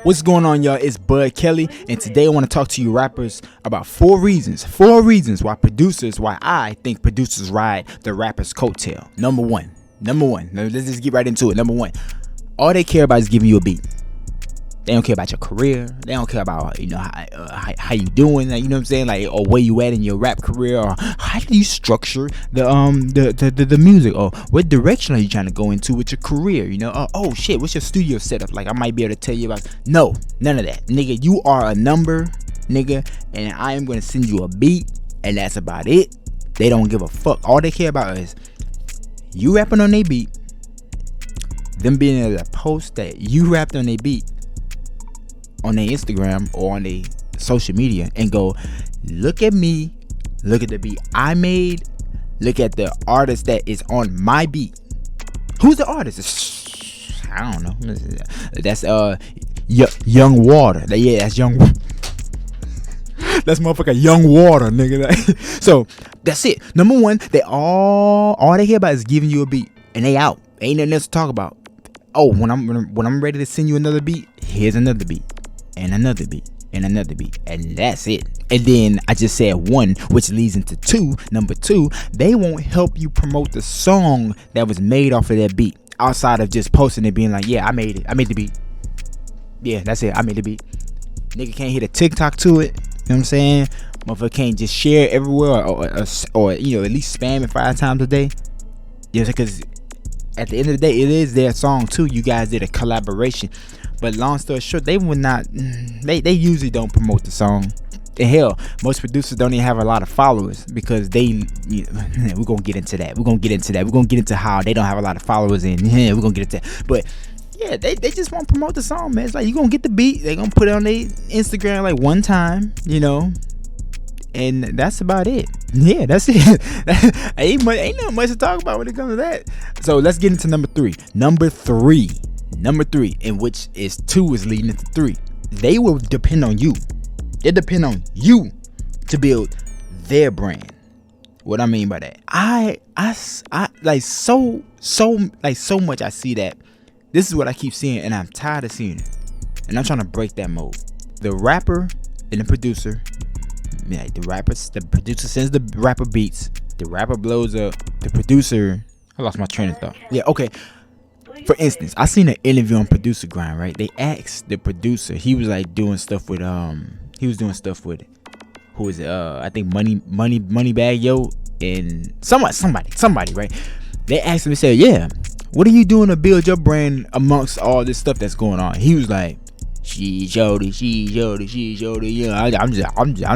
What's going on, y'all? It's Bud Kelly, and today I want to talk to you rappers about four reasons why I think producers ride the rapper's coattail. Number one. Now, let's just get right into it. Number one, all they care about is giving you a beat. They don't care about your career. They don't care about how you doing. Like, you know what I'm saying? Like, or where you at in your rap career, or how do you structure the music, or what direction are you trying to go into with your career? You know, oh shit, what's your studio setup? Like, I might be able to tell you about. No, none of that, nigga. You are a number, nigga, and I am gonna send you a beat, and that's about it. They don't give a fuck. All they care about is you rapping on their beat, them being able to post that you rapped on their beat on their Instagram or on their social media and go, look at me, look at the beat I made, look at the artist that is on my beat. Who's the artist? I don't know. That's Young Water. Yeah, that's Young. That's motherfucker Young Water, nigga. So that's it. Number one, they all they care about is giving you a beat, and they out. Ain't nothing else to talk about. Oh, when I'm ready to send you another beat, here's another beat. And another beat, and another beat, and that's it. And then I just said one, which leads into two. Number two, they won't help you promote the song that was made off of that beat, outside of just posting it, being like, yeah, I made it, I made the beat. Yeah, that's it, I made the beat. Nigga can't hit a TikTok to it. You know what I'm saying? Motherfucker can't just share it everywhere, or you know, at least spam it 5 times a day. Yeah, because at the end of the day, it is their song too. You guys did a collaboration. But long story short, they would not. They usually don't promote the song. And hell, most producers don't even have a lot of followers because we're gonna get into that. We're gonna get into how they don't have a lot of followers, and we're gonna get into that. But yeah, they just won't promote the song, man. It's like, you gonna get the beat, they gonna put it on their Instagram like one time, you know, and that's about it. Yeah, that's it. ain't not much to talk about when it comes to that. So let's get into number three. Number three, in which is 2 is leading into 3. They will depend on you. They depend on you to build their brand. What I mean by that, I like so much. I see that. This is what I keep seeing, and I'm tired of seeing it. And I'm trying to break that mold. The rapper and the producer. Yeah, the producer sends the rapper beats. The rapper blows up. The producer. I lost my train of thought. Yeah, okay. For instance, I seen an interview on Producer Grind, right? They asked the producer. He was like doing stuff with who is it? I think Money Bag Yo and somebody, right? They asked him, they said, yeah, what are you doing to build your brand amongst all this stuff that's going on? He was like, she showed it. Yeah, I'm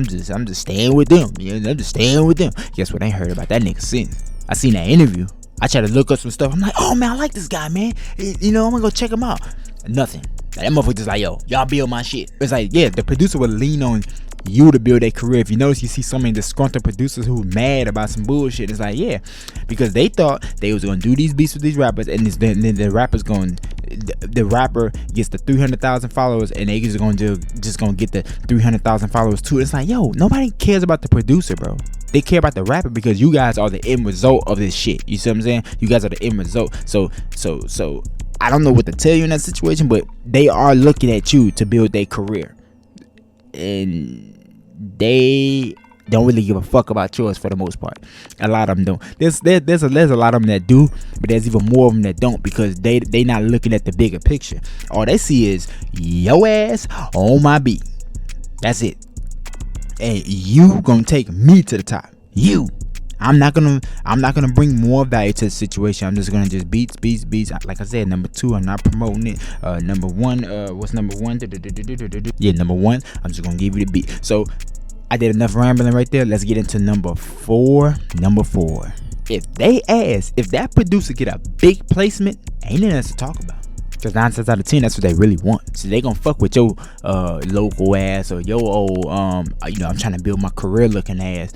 just staying with them. Yeah, I'm just staying with them. Guess what? I ain't heard about that nigga since. I seen that interview. I try to look up some stuff. I'm like, oh man, I like this guy, man. You know, I'm gonna go check him out. Nothing. Like, that motherfucker just like, yo, y'all build my shit. It's like, yeah, the producer will lean on you to build their career. If you notice, you see so many disgruntled producers who mad about some bullshit. It's like, yeah, because they thought they was gonna do these beats with these rappers, and then the rapper gets the 300,000 followers, and they just gonna get the 300,000 followers too. It's like, yo, nobody cares about the producer, bro. They care about the rapper because you guys are the end result of this shit. You see what I'm saying? You guys are the end result. So I don't know what to tell you in that situation, but they are looking at you to build their career, and they don't really give a fuck about yours for the most part. A lot of them don't. There's a lot of them that do, but there's even more of them that don't, because they not looking at the bigger picture. All they see is yo ass on my beat. That's it. And you gonna take me to the top. I'm not gonna bring more value to the situation. I'm just gonna just beats. Like I said, number 2, I'm not promoting it. Number 1, what's number 1? Yeah, number 1, I'm just gonna give you the beat. So I did enough rambling right there. Let's get into number 4. If that producer get a big placement, ain't nothing else to talk about. Because 9 times out of 10, that's what they really want. So they gonna fuck with your local ass, or your old I'm trying to build my career looking ass.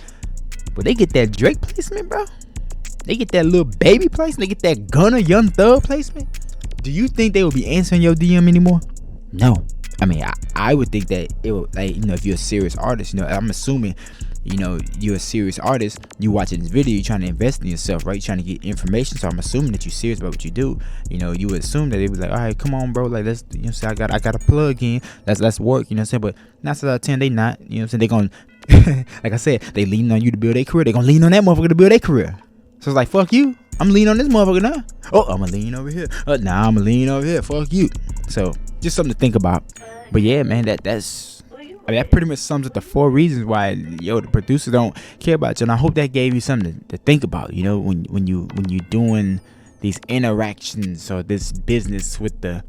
But they get that Drake placement, bro. They get that little baby placement. They get that Gunna Young Thug placement. Do you think they will be answering your DM anymore? No. I mean, I would think that it would, like, if you're a serious artist, I'm assuming you know, you're a serious artist, you watching this video, you're trying to invest in yourself, right? You're trying to get information. So I'm assuming that you're serious about what you do. You know, you would assume that they was like, all right, come on, bro, like let's, you know, say I got a plug in, let's work, you know what I'm saying? But 9 out of 10 they not, you know what I'm saying? They gonna like I said, they leaning on you to build their career. They gonna lean on that motherfucker to build their career. So it's like, fuck you, I'm leaning on this motherfucker now. Oh, I'm gonna lean over here. Nah, I'm gonna lean over here. Fuck you. So just something to think about. But yeah, man, that's I mean, that pretty much sums up the 4 reasons why, yo, the producers don't care about you. And I hope that gave you something to think about, you know, when you doing these interactions or this business with the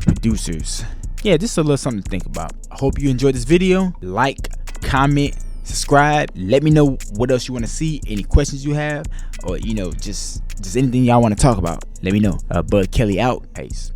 producers. Yeah, just a little something to think about. I hope you enjoyed this video. Like, comment, subscribe. Let me know what else you want to see, any questions you have, or, you know, just anything y'all want to talk about. Let me know. Bud Kelly out. Peace.